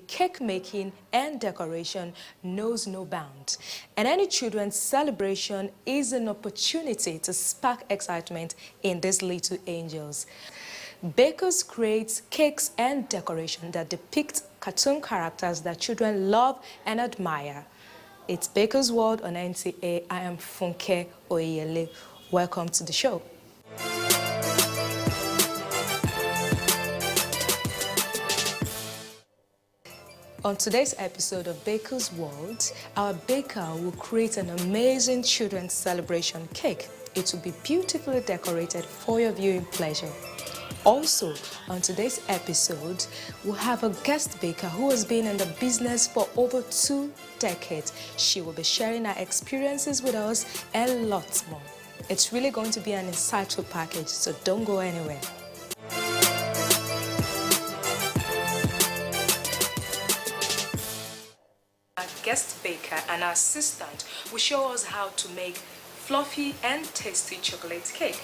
cake making and decoration knows no bounds, and any children's celebration is an opportunity to spark excitement in these little angels. Bakers create cakes and decoration that depict cartoon characters that children love and admire. It's Baker's World on NTA. I am Funke Oyele. Welcome to the show. On today's episode of Baker's World, our baker will create an amazing children's celebration cake. It will be beautifully decorated for your viewing pleasure. Also, on today's episode, we'll have a guest baker who has been in the business for over 2 decades. She will be sharing her experiences with us and lots more. It's really going to be an insightful package, so don't go anywhere. Our guest baker and our assistant will show us how to make fluffy and tasty chocolate cake.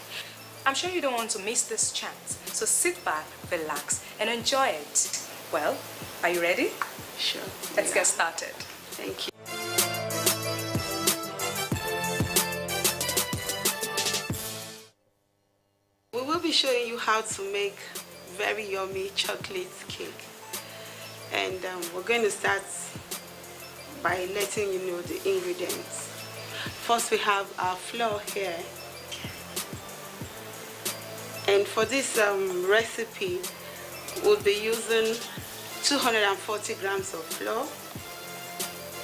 I'm sure you don't want to miss this chance, so sit back, relax, and enjoy it. Well, are you ready? Sure. Let's get started. Thank you. We will be showing you how to make very yummy chocolate cake. And we're going to start by letting you know the ingredients. First, we have our flour here. And for this recipe, we'll be using 240 grams of flour.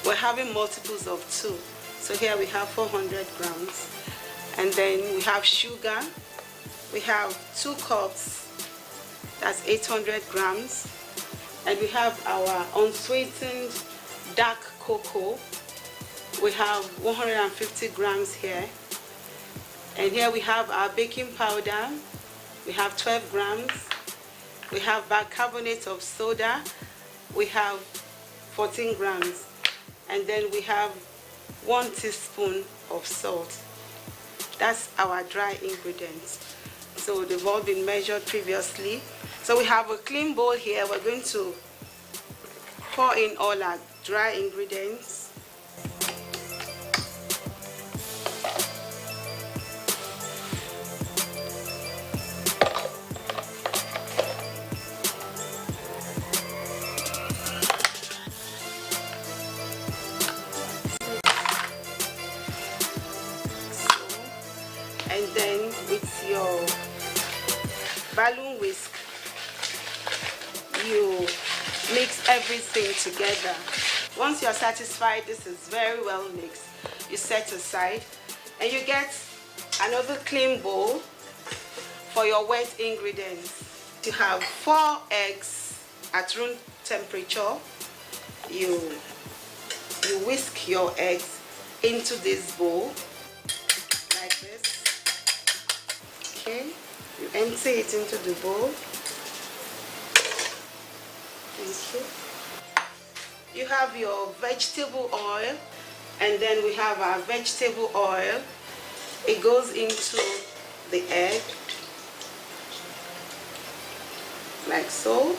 We're having multiples of 2. So here we have 400 grams. And then we have sugar. We have 2 cups. That's 800 grams. And we have our unsweetened dark cocoa. We have 150 grams here. And here we have our baking powder. We have 12 grams. We have bicarbonate of soda. We have 14 grams. And then we have 1 teaspoon of salt. That's our dry ingredients. So they've all been measured previously. So we have a clean bowl here. We're going to pour in all our dry ingredients. And then with your balloon whisk, you mix everything together. Once you're satisfied this is very well mixed, you set aside and you get another clean bowl for your wet ingredients. You have 4 eggs at room temperature. You whisk your eggs into this bowl like this. Okay, you empty it into the bowl. Thank you. You have your vegetable oil, and then we have our vegetable oil. It goes into the egg, like so.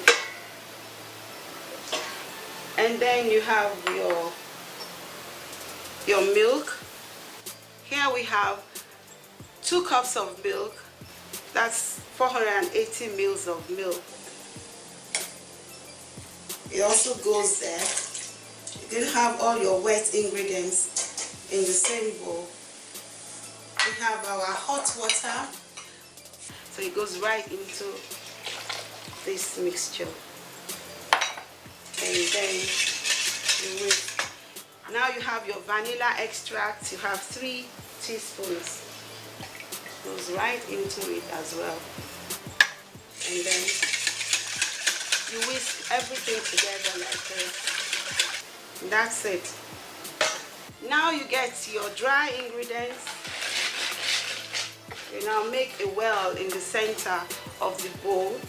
And then you have your milk. Here we have 2 cups of milk. That's 480 mils of milk. It also goes there. You can have all your wet ingredients in the same bowl. We have our hot water. So it goes right into this mixture. And then you whisk. Now you have your vanilla extract. You have 3 teaspoons. Goes right into it as well. And then you whisk everything together like this. And that's it. Now you get your dry ingredients. You now make a well in the center of the bowl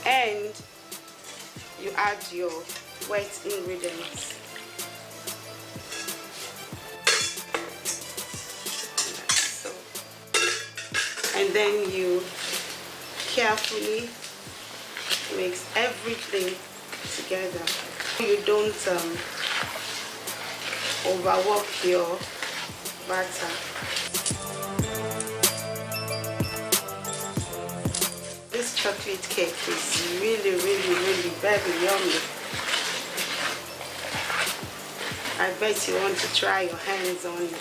and you add your wet ingredients. And then you carefully mix everything together. You don't overwork your batter. This chocolate cake is really, really, really very yummy. I bet you want to try your hands on it.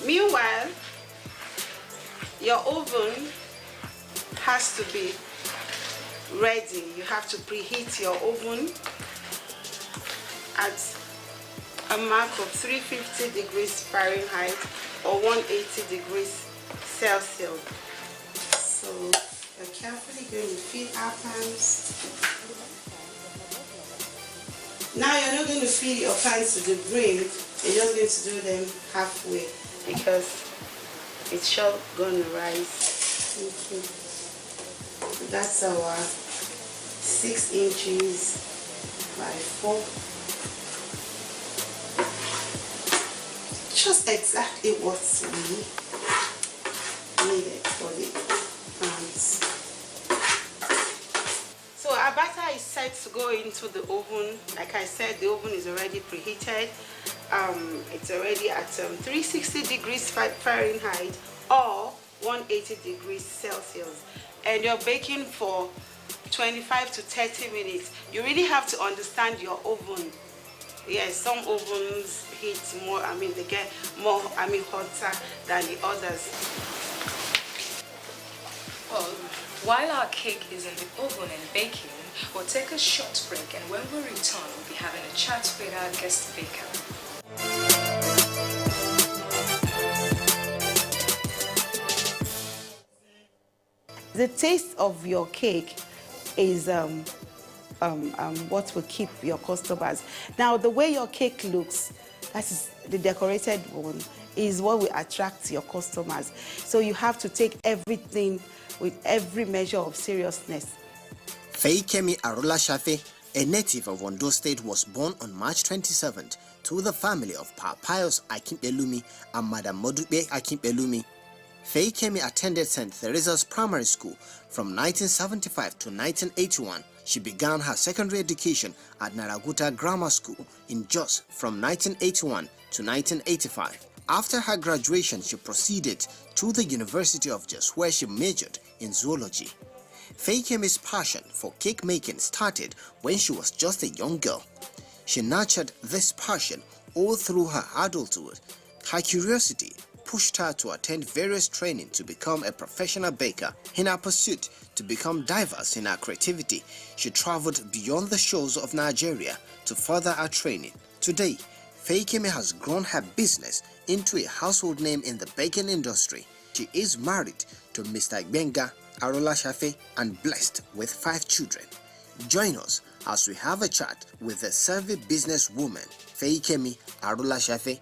Meanwhile, your oven has to be ready. You have to preheat your oven at a mark of 350 degrees Fahrenheit or 180 degrees Celsius. So we're carefully going to fill our pans. Now you're not going to fill your pans to the brim, you're just going to do them halfway because it's sure going to rise. Okay. So that's our 6 inches by 4. Just exactly what we needed for the pans. So our batter is set to go into the oven. Like I said, the oven is already preheated. It's already at 360 degrees Fahrenheit or 180 degrees Celsius. And you're baking for 25 to 30 minutes. You really have to understand your oven. Yes, some ovens heat more, they get more, hotter than the others. Well, while our cake is in the oven and baking, we'll take a short break, and when we return, we'll be having a chat with our guest baker. The taste of your cake is what will keep your customers. Now, the way your cake looks, that is the decorated one, is what will attract your customers. So you have to take everything with every measure of seriousness. Feikemi Arola Shafe, a native of Ondo State, was born on March 27th to the family of Pa Pius Akimpelumi and Madam Modupe Akimpelumi. Feikemi attended St. Teresa's Primary School from 1975 to 1981. She began her secondary education at Naraguta Grammar School in Jos from 1981 to 1985. After her graduation, she proceeded to the University of Jos, where she majored in zoology. Feikemi's passion for cake making started when she was just a young girl. She nurtured this passion all through her adulthood. Her curiosity pushed her to attend various training to become a professional baker. In her pursuit to become diverse in her creativity, she traveled beyond the shores of Nigeria to further her training. Today, Feikemi has grown her business into a household name in the baking industry. She is married to Mr. Benga Arola Shafe and blessed with 5 children. Join us as we have a chat with the savvy businesswoman Feikemi Arola Shafe.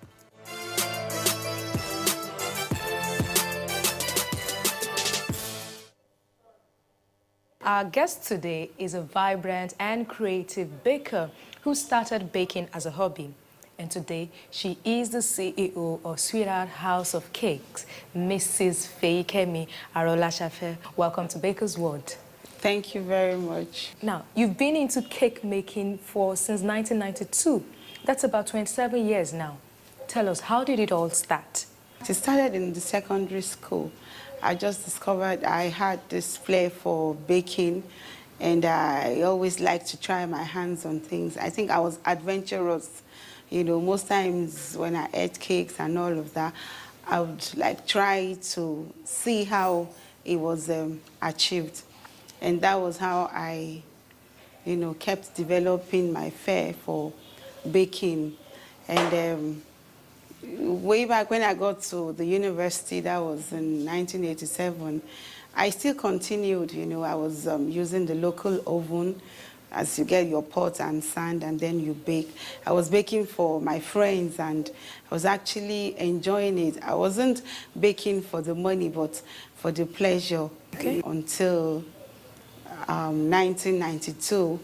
Our guest today is a vibrant and creative baker who started baking as a hobby. And today, she is the CEO of Sweetheart House of Cakes, Mrs. Feikemi Arola Shafe. Welcome to Baker's World. Thank you very much. Now, you've been into cake making since 1992. That's about 27 years now. Tell us, how did it all start? It started in the secondary school. I just discovered I had this flair for baking, and I always liked to try my hands on things. I think I was adventurous. You know, most times when I ate cakes and all of that, I would try to see how it was achieved. And that was how I, kept developing my flair for baking. And way back when I got to the university, that was in 1987, I still continued. I was using the local oven as you get your pot and sand and then you bake. I was baking for my friends and I was actually enjoying it. I wasn't baking for the money, but for the pleasure. Okay. Until 1992,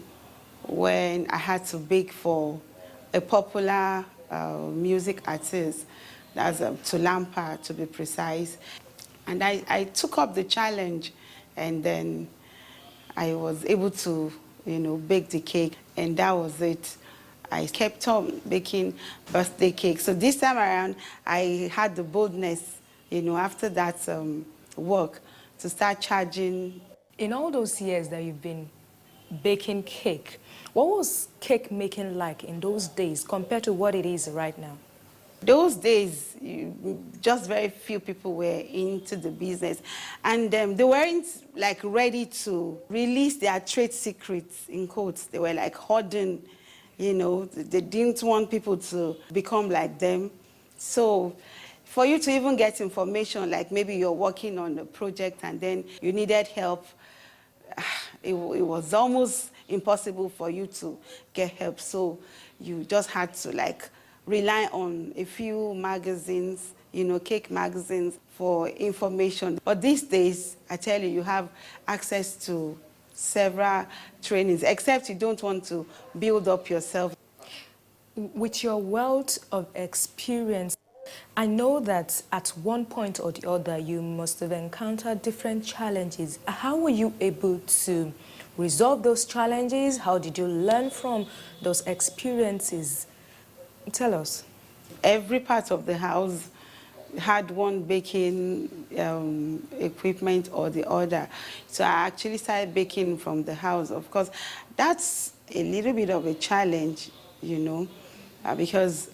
when I had to bake for a popular music artist, that's Tulampa to be precise. And I took up the challenge, and then I was able to, bake the cake, and that was it. I kept on baking birthday cake. So this time around, I had the boldness, after that work, to start charging. In all those years that you've been baking cake, what was cake making like in those days compared to what it is right now? Those days, just very few people were into the business, and they weren't like ready to release their trade secrets, in quotes. They were like hoarding, they didn't want people to become like them. So for you to even get information, like maybe you're working on a project and then you needed help, it was almost impossible for you to get help. So you just had to like rely on a few magazines, cake magazines for information. But these days, I tell you, you have access to several trainings, except you don't want to build up yourself. With your wealth of experience, I know that at one point or the other, you must have encountered different challenges. How were you able to resolve those challenges? How did you learn from those experiences? Tell us. Every part of the house had one baking equipment or the other. So I actually started baking from the house. Of course, that's a little bit of a challenge, because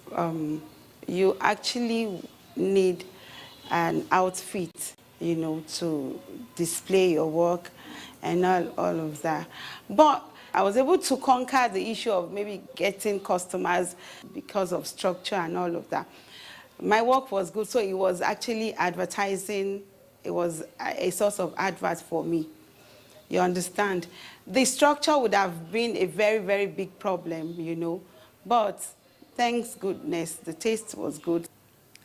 you actually need an outfit, to display your work and all of that. But I was able to conquer the issue of maybe getting customers because of structure and all of that. My work was good, so it was actually advertising. It was a source of advert for me. You understand? The structure would have been a very, very big problem, but thanks goodness, the taste was good.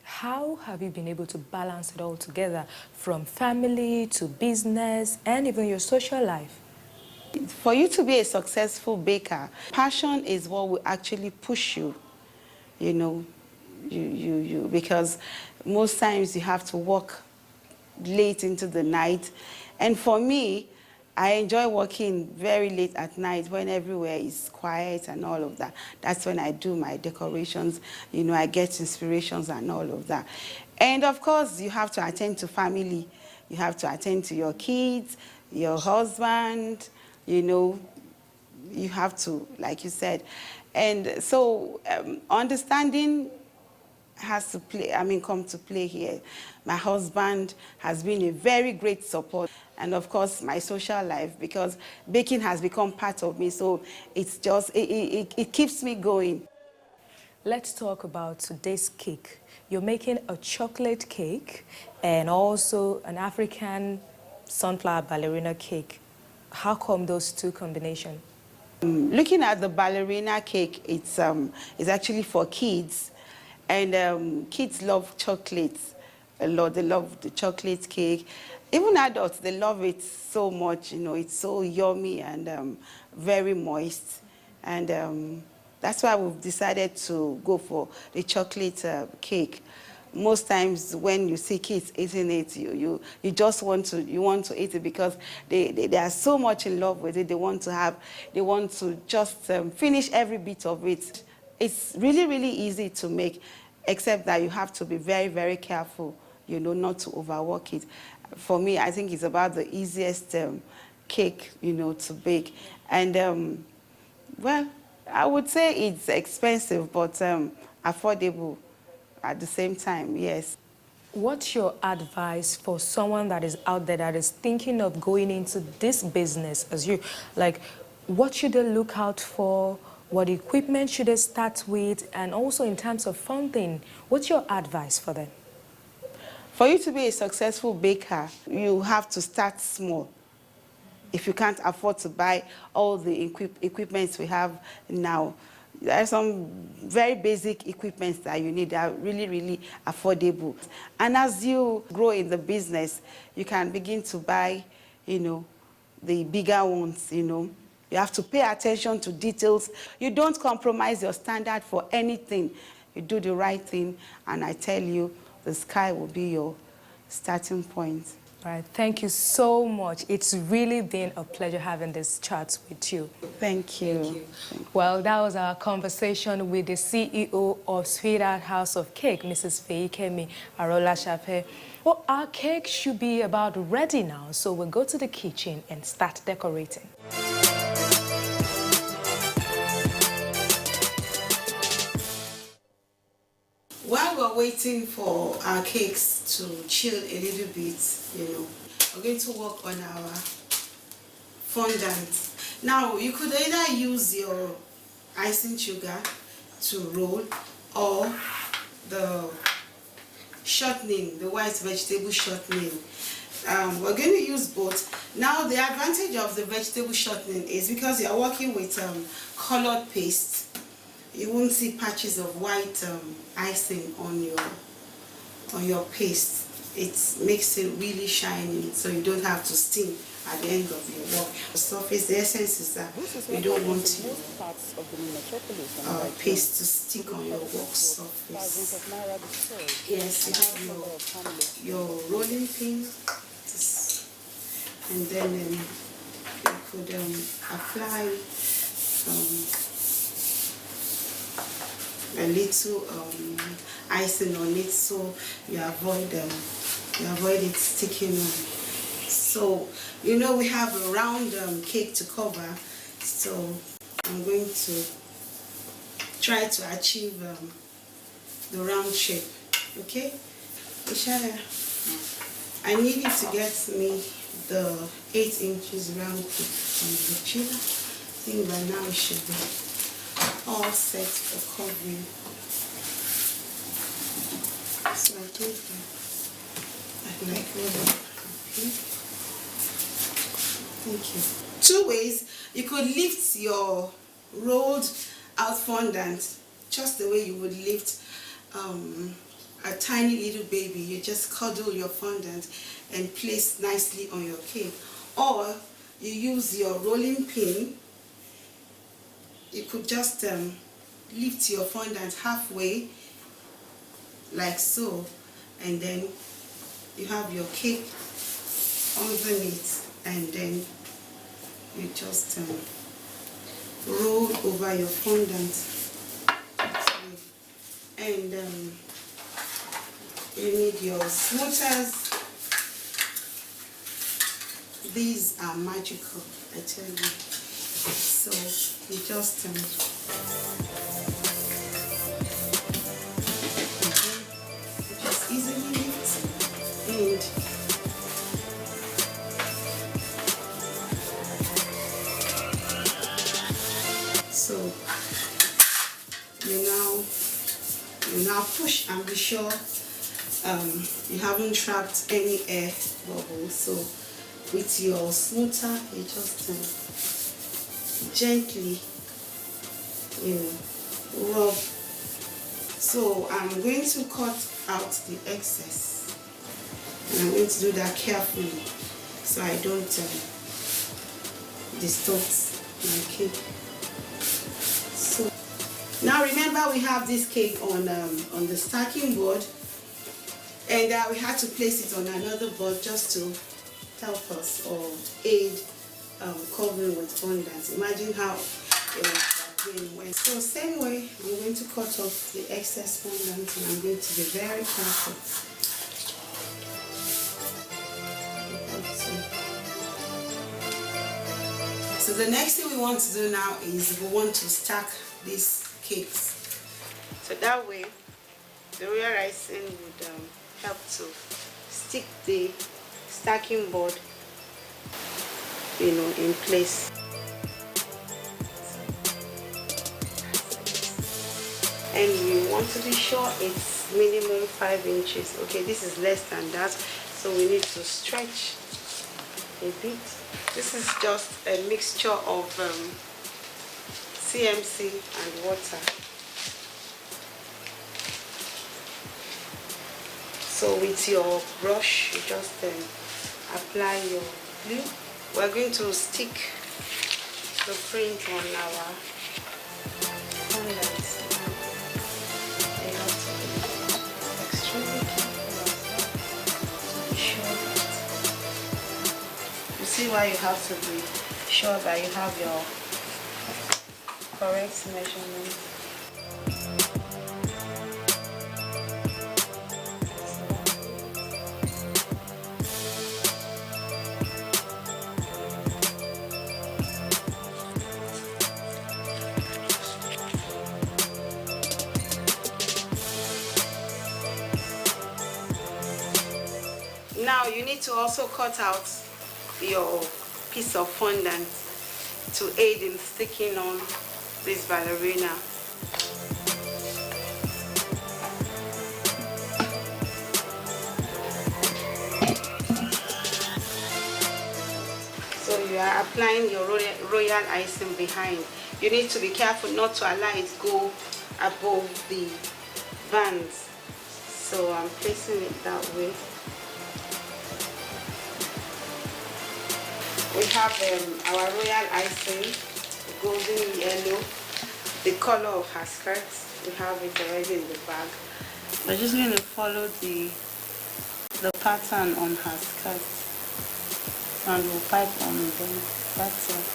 How have you been able to balance it all together, from family to business and even your social life? For you to be a successful baker, passion is what will actually push you, because most times you have to work late into the night. And for me, I enjoy working very late at night when everywhere is quiet and all of that. That's when I do my decorations, I get inspirations and all of that. And of course, you have to attend to family. You have to attend to your kids, your husband, you have to, like you said. And so understanding has to come to play here. My husband has been a very great support. And of course, my social life, because baking has become part of me. So it's just, it keeps me going. Let's talk about today's cake. You're making a chocolate cake and also an African sunflower ballerina cake. How come those two combinations? Looking at the ballerina cake, it's actually for kids. And kids love chocolates a lot. They love the chocolate cake. Even adults, they love it so much. It's so yummy and very moist. And that's why we've decided to go for the chocolate cake. Most times when you see kids eating it, you just want to eat it because they are so much in love with it. They want to just finish every bit of it. It's really, really easy to make, except that you have to be very, very careful, not to overwork it. For me, I think it's about the easiest cake, to bake. And well, I would say it's expensive, but affordable at the same time, yes. What's your advice for someone that is out there that is thinking of going into this business as you? Like, what should they look out for? What equipment should they start with? And also in terms of funding, what's your advice for them? For you to be a successful baker, you have to start small. If you can't afford to buy all the equipments we have now, there are some very basic equipments that you need that are really, really affordable. And as you grow in the business, you can begin to buy, the bigger ones, You have to pay attention to details. You don't compromise your standard for anything. You do the right thing, and I tell you, the sky will be your starting point. All right, thank you so much. It's really been a pleasure having this chat with you. Thank you. Thank you. Well, that was our conversation with the CEO of Sweetheart House of Cake, Mrs. Feikemi Arola Shafe. Well, our cake should be about ready now, so we'll go to the kitchen and start decorating. While we're waiting for our cakes to chill a little bit, we're going to work on our fondant. Now, you could either use your icing sugar to roll or the shortening, the white vegetable shortening. We're going to use both. Now, the advantage of the vegetable shortening is because you're working with colored paste, you won't see patches of white icing on your paste. It makes it really shiny, so you don't have to steam at the end of your work. The surface, the essence is that you don't want your paste to stick on your work surface. Yes, you have your rolling pin, and then you could apply a little icing on it, so you avoid it sticking on. So we have a round cake to cover, so I'm going to try to achieve the round shape. Okay, Ishaya, I need you to get me the 8 inches round cake from the chiller. I think by now it should be all set for covering. So I think I'd like one. Okay. Thank you. 2 ways you could lift your rolled out fondant just the way you would lift a tiny little baby. You just cuddle your fondant and place nicely on your cake, or you use your rolling pin. You could just lift your fondant halfway like so, and then you have your cake underneath, and then you just roll over your fondant. And you need your smoothers. These are magical, I tell you. So you just easily lift, and so you now push and be sure you haven't trapped any air bubbles. So with your smoother, you just gently rub. So I'm going to cut out the excess, and I'm going to do that carefully so I don't distort my cake. So now remember, we have this cake on the stacking board, and we had to place it on another board just to help us or aid covering with fondant. Imagine how it went. So same way, I'm going to cut off the excess fondant, and I'm going to be very careful. So the next thing we want to do now is we want to stack these cakes. So that way the real icing would help to stick the stacking board in place. And you want to be sure it's minimum 5 inches. Okay, this is less than that, so we need to stretch a bit. This is just a mixture of CMC and water. So with your brush, you just apply your glue. We're going to stick the print on our highlights. You have to be extremely careful to be sure that is why you have to be sure that you have your correct measurement. Now you need to also cut out your piece of fondant to aid in sticking on this ballerina. So you are applying your royal icing behind. You need to be careful not to allow it go above the bands. So I'm placing it that way. We have our royal icing, golden yellow, the color of her skirt. We have it already in the bag. We're just going to follow the pattern on her skirt, and we'll pipe on them. That's it.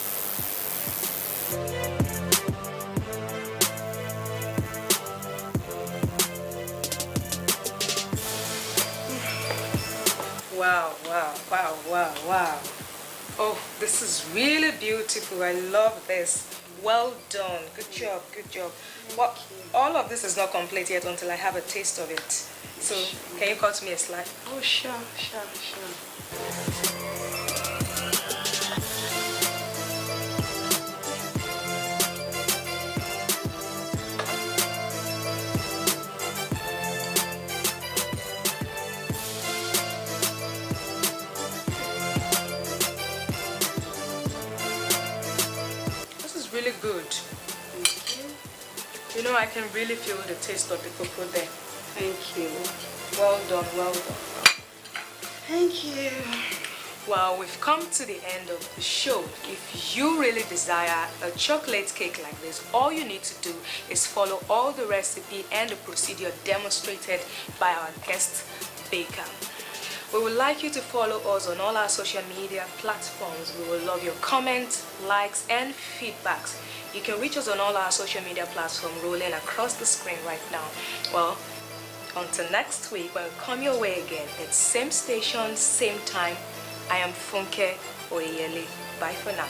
Wow, wow, wow, wow, wow. Oh, this is really beautiful. I love this. Well done. Good job, good job. Well, all of this is not complete yet until I have a taste of it. So, can you cut me a slice? Oh, sure. Really good. You know, I can really feel the taste of the cocoa there. Thank you. Well done, well done. Thank you. Well, we've come to the end of the show. If you really desire a chocolate cake like this, all you need to do is follow all the recipe and the procedure demonstrated by our guest baker. We would like you to follow us on all our social media platforms. We will love your comments, likes, and feedbacks. You can reach us on all our social media platforms rolling across the screen right now. Well, until next week, when we come your way again, it's same station, same time. I am Funke Oyele. Bye for now.